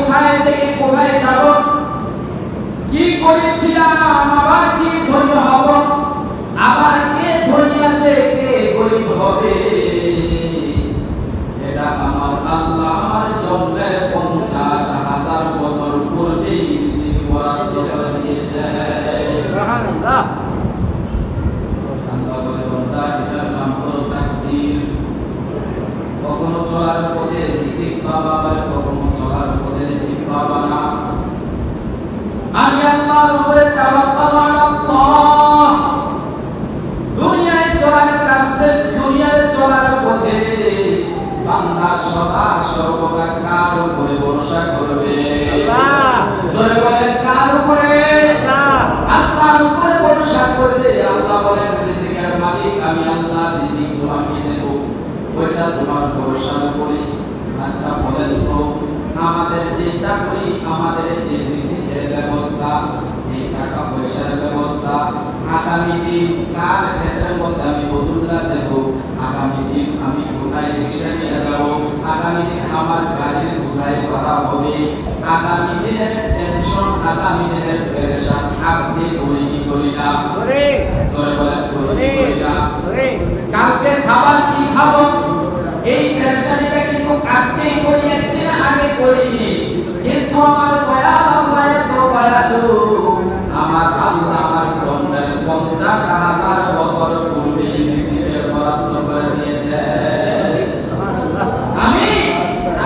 কোথায় থেকে কোথায় যাব, কি করেছিলাম, আবার কি ধন্য হব, আবার কে ধনী আছে কে গরিব হবে, এটা আমার আল্লাহ আমার জন্মের 50,000 বছর পূর্বেই রিজিক বরাদ্দ করে দিয়েছে। সুবহানাল্লাহ। আল্লাহ বলে বান্দা এটার নাম হলো তাকদীর। কখনো চলার পথে রিজিক পাবা, আবার কখনো চলার পথে রিজিক পাবা না। আমি আল্লাহর উপরে তাওয়াক্কুল আলাল্লাহ। দুনিয়ায় চলার পথে, দুনিয়ায় চলার পথে বান্দা সদা সর্বদা কার উপরে ভরসা করবে? আল্লাহ। জোরে বলেন কার উপরে? আল্লাহ। আল্লাহর উপরে ভরসা করবে। আল্লাহ বলেন রিজিকের মালিক আমি আল্লাহ, রিজিক তোমাকে দেব, ওইটা তোমার ভরসার উপরে। আচ্ছা বলেন তো আমাদের যে চাকরি, আমাদের যে রিজিকের ব্যবস্থা, যে টাকা পয়সার ব্যবস্থা, আগামী দিন কার ক্ষেত্রের মধ্যে আমি বদুল্লাহ দেব, আগামী দিন আমি কোথায় রিক্সা নিয়ে যাব, আগামী দিন আমার গাড়ির কোথায় করা হবে, আগামী দিনের টেনশন, আগামী দিনের পেরেশান আজকে করি কি করি না? করি। জয় বলেন করি কি করি না? করি। কালকে খাবার কি খাবো, এই পেরেশানিটা কিন্তু আজকেই করি, একদিন আগে করিনি। কিন্তু আমার দয়াল আল্লাহ এত দয়ালু, আমার আল্লাহ আমার জন্মের 50,000 বছর পূর্বে রিজিকের বরাদ্দ করে দিয়েছে। আমি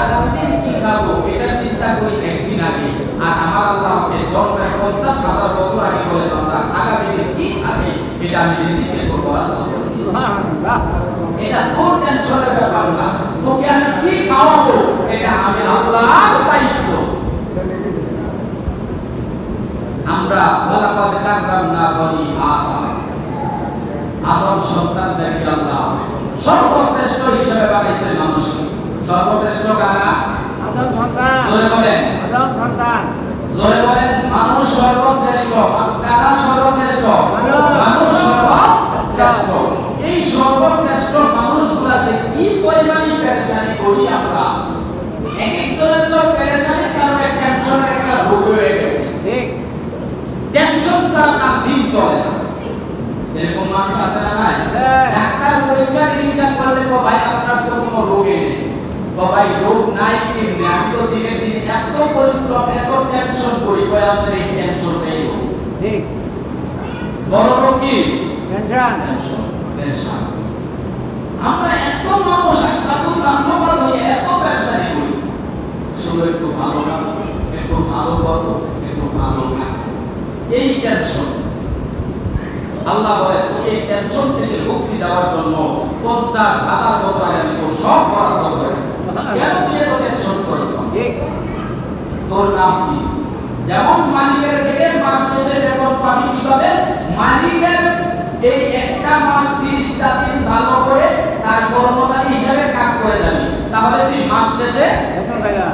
আগামী দিন কি খাবো এটা চিন্তা করি একদিন আগে, আর আমার আল্লাহ আমাকে জন্মের 50,000 বছর আগে বলে বান্দা আগামী দিন কি খাবে এটা আমি রিজিকের বরাদ্দ করে দিয়েছি। সুবহানাল্লাহ। এটা তোর টেনশনের ব্যাপার না, তোকে আমি কি খাওয়াবো এটা আমি আল্লাহর দায়িত্ব। আমরা ওয়ালাকাদ কাররামনা বনি আদম, আদম সন্তানদেরকে আল্লাহ সর্বশ্রেষ্ঠ হিসেবে বানাইছেন মানুষকে। সর্বশ্রেষ্ঠ কারা? আদম সন্তান। জোরে বলেন আদম সন্তান। জোরে বলেন মানুষ সর্বশ্রেষ্ঠ। কারা সর্বশ্রেষ্ঠ? মানুষ সর্বশ্রেষ্ঠ। এই সর্বশ্রেষ্ঠ মানুষগুলা যে কি পরিমাণে পেরেশানি করি আমরা, এক একজনের তো পেরেশানির কারণে টেনশনের একটা রোগ হয়ে গেছে। ঠিক, টেনশন ছাড়া তার দিন চলে না। এরকম মানুষ আছে না নাই? ডাক্তার পরীক্ষা নিরীক্ষা করলে তো ভাই আপনার তো কোনো রোগই নেই, তো ভাই রোগ নাই কিন্তু আমি তো দিনে দিনে এত পরিশ্রম এত টেনশন করি, ভাই আপনার এই টেনশন নেই। ঠিক, বড় রোগ কি? টেনশন। টেনশন। আমরা এত মানুষ আশরাফুল রাহমাত হয়ে এত পেরেশানি করি, শুধু একটু ভালো না, একটু ভালো বলো, একটু ভালো থাকো, এই টেনশন। আল্লাহ বলে তোকে এই টেনশন থেকে মুক্তি দেওয়ার জন্য 50,000 বছর আগে আমি তোর সব বরাদ্দ করে দিয়েছি। কেন তুই এত টেনশন করিস? তোর নাম কি? যেমন মালিকের থেকে মাস শেষে বেতন পাবি কিভাবে? মালিকের এই একটা মাস 30টা দিন ভালো করে তার কর্মচারী হিসেবে কাজ করে যাবি, তাহলে তুই মাস শেষে বেতন পাইবা।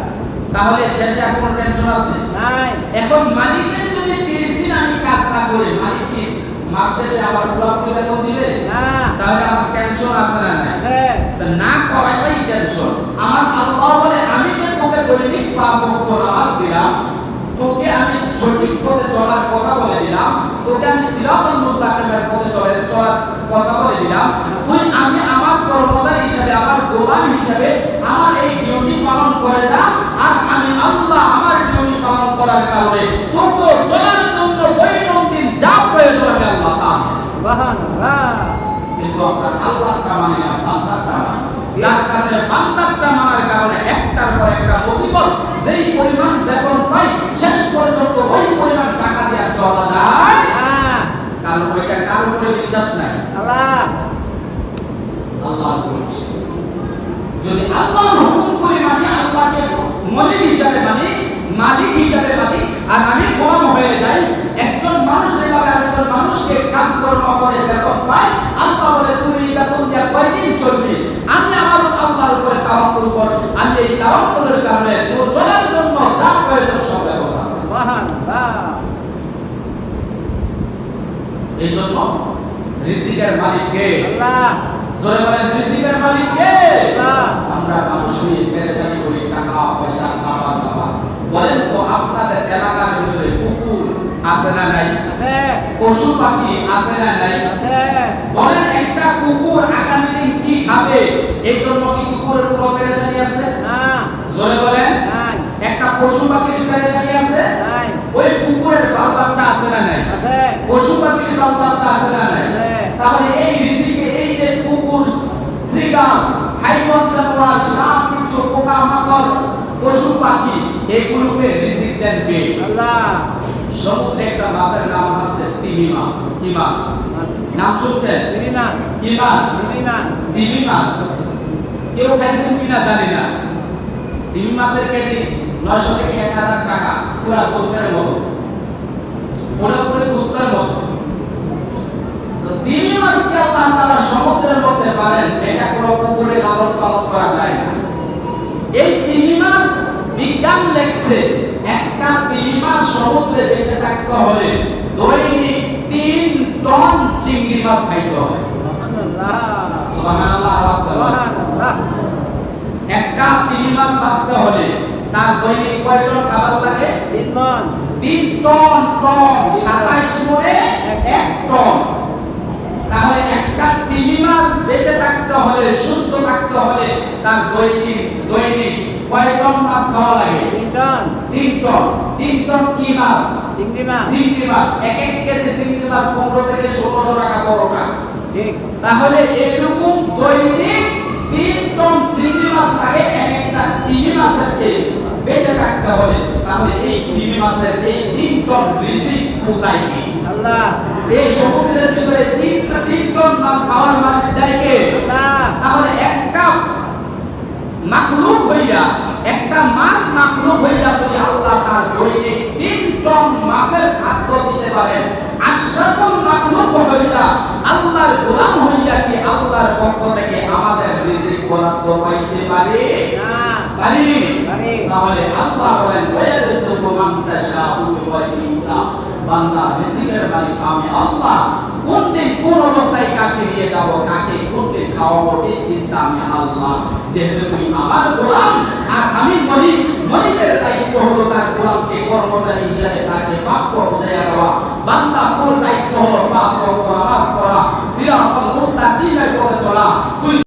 তাহলে শেষে আর কোনো টেনশন আছে? নাই। এখন মালিকের যদি 30 দিন আমি কাজ না করি, মালিক কি মাস শেষে আবার পুরোপুরি বেতন দিবে? না। তাহলে আমার টেনশন আছে না নাই? হ্যাঁ। না করাটাই টেনশন। আমার আল্লাহ বলে আমি যে তোকে দৈনিক 5 ওয়াক্ত নামাজ দিলাম, তোকে আমি সঠিক পথে চলার কথা বলে দিলাম, তোকে আমি সিরাতুল মুস্তাকিমের পথে চলার কথা বলে দিলাম, তুই আমি আমার কর্মচারী হিসেবে, আমার গোলাম হিসেবে আমার এই ডিউটি পালন করে যা, আর আমি আল্লাহ আমার ডিউটি পালন করার কারণে তোকে চলার জন্য দৈনন্দিন যা প্রয়োজন আমি আল্লাহ তা দেব। সুবহানাল্লাহ। কিন্তু আমরা আল্লাহটা মানি না, বান্দাটা মানি, যার কারণে বান্দাটা মানার কারণে একটার পর একটা মুসিবত, যেই পরিমাণ বেতন পাই শেষ পর্যন্ত ওই পরিমাণ টাকা দিয়ে চলা যায় না, কারণ ওইটা কার উপরে বিশ্বাস নাই? আল্লাহ। আল্লাহর উপরে বিশ্বাস। যদি আল্লাহর হুকুম করে মানি, আল্লাহকে মালিক হিসাবে মানি, মালিক হিসাবে মানি, আর আমি গোলাম হয়ে যাই, একজন মানুষ যেভাবে আরেকজন মানুষকে কাজকর্ম করে বেতন পায়, আল্লাহ বলে তুই এই বেতন দিয়ে কয়দিন চলবি? আমি আমার আল্লাহর উপরে তাওয়াক্কুল কর, আমি এই তাওয়াক্কুলের কারণে তোর চলার জন্য যা প্রয়োজন সব ব্যবস্থা করব। সুবহানাল্লাহ। এই জন্য রিজিকের মালিক কে? আল্লাহ। জোরে বলেন রিজিকের মালিক কে? আল্লাহ। আমরা মানুষ হয়ে পেরেশানি করি, টাকা পয়সা খাবার দাবার, আছে না নাই? আছে। পশু পাখি আছে না নাই? আছে। বলেন একটা কুকুর আগামী দিন কি খাবে এই জন্য কি কুকুরের কোনো পেরেশানি আছে? না। জোরে বলেন। নাই। একটা পশু পাখির পেরেশানি আছে? নাই। ওই কুকুরের বাল বাচ্চা আছে না নাই? আছে। পশু পাখির বাল বাচ্চা আছে না নাই? আছে। তাহলে এই রিজিকে এই যে কুকুর, শৃগাল, হাইওয়ান জানোয়ার, সাপ, বিচ্ছু, পোকা মাকড়, পশু পাখি এগুলোকে রিজিক দেন কে? আল্লাহ। সমুদ্রে একটা মাছের নাম আছে তিমি মাছ। কি মাছ? নাম শুনছেন? চিনি না। কি মাছ? চিনি না। তিমি মাছ। কেউ খাইছেন কিনা জানি না। তিমি মাছের কেজি 900 থেকে 1000 টাকা, পুরা গোস্তের মতো, পুরোপুরি গোস্তের মতো। তো তিমি মাছকে আল্লাহ তাআলা সমুদ্রের মধ্যে পারেন, এটা কোনো পুকুরে লালন পালন করা যায় না। এই তিমি মাছ বিজ্ঞান লেখছে একটা তিমি মাছ সমুদ্রে বেঁচে থাকতে হলে দৈনিক 3 টন চিংড়ি মাছ খাইতে হয়। সুবহানাল্লাহ। সুবহানাল্লাহ। সুবহানাল্লাহ। একটা তিমি মাছ বাঁচতে হলে তার দৈনিক কয় টন খাবার লাগে? 3 মণ। 3 টন। 27 মণে 1 টন। তাহলে একটা তিমি মাছ বেঁচে থাকতে হলে, সুস্থ থাকতে হলে তার দৈনিক কয় টন মাছ খাওয়া লাগে? 3 টন। 3 টন। 3 টন কি মাছ? চিংড়ি মাছ। চিংড়ি মাছ। এক কেজি চিংড়ি মাছ 15 থেকে 1600 টাকা বড়টা। ঠিক। তাহলে এরকম দৈনিক 3 টন চিংড়ি মাছ লাগে একটা তিমি মাছের বেঁচে থাকতে হলে। তাহলে এই তিমি মাছের এই 3 টন রিজিক পোষায় কি? আল্লাহ। এই সমুদ্রের ভিতরে 3 টন মাছ খাওয়ার মালিক দেয় কে? আল্লাহ। তাহলে একটা মাখলুক হইয়া, একটা মাছ মাখলুক হইয়া যদি আল্লাহ তার দৈনিক 3 টন মাছের খাদ্য দিতে পারেন, আশরাফুল মাখলুক হইয়া আল্লাহর গোলাম হইয়া কি আল্লাহর পক্ষ থেকে আমাদের রিজিক বরাদ্দ পাইতে পারে? না। পারি। পারি। তাহলে আল্লাহ বলেন ওয়ায়ারযুকু মান তাশাউ বিগয়রি হিসাব। বান্দা রিজিকের মালিক আমি আল্লাহ। কোন দিন কোন অবস্থায় কাকে নিয়ে যাব, কাকে কোন দিন খাওয়াবো, এই চিন্তা আমি আল্লাহ। যেহেতু তুই আমার গোলাম আর আমি বলি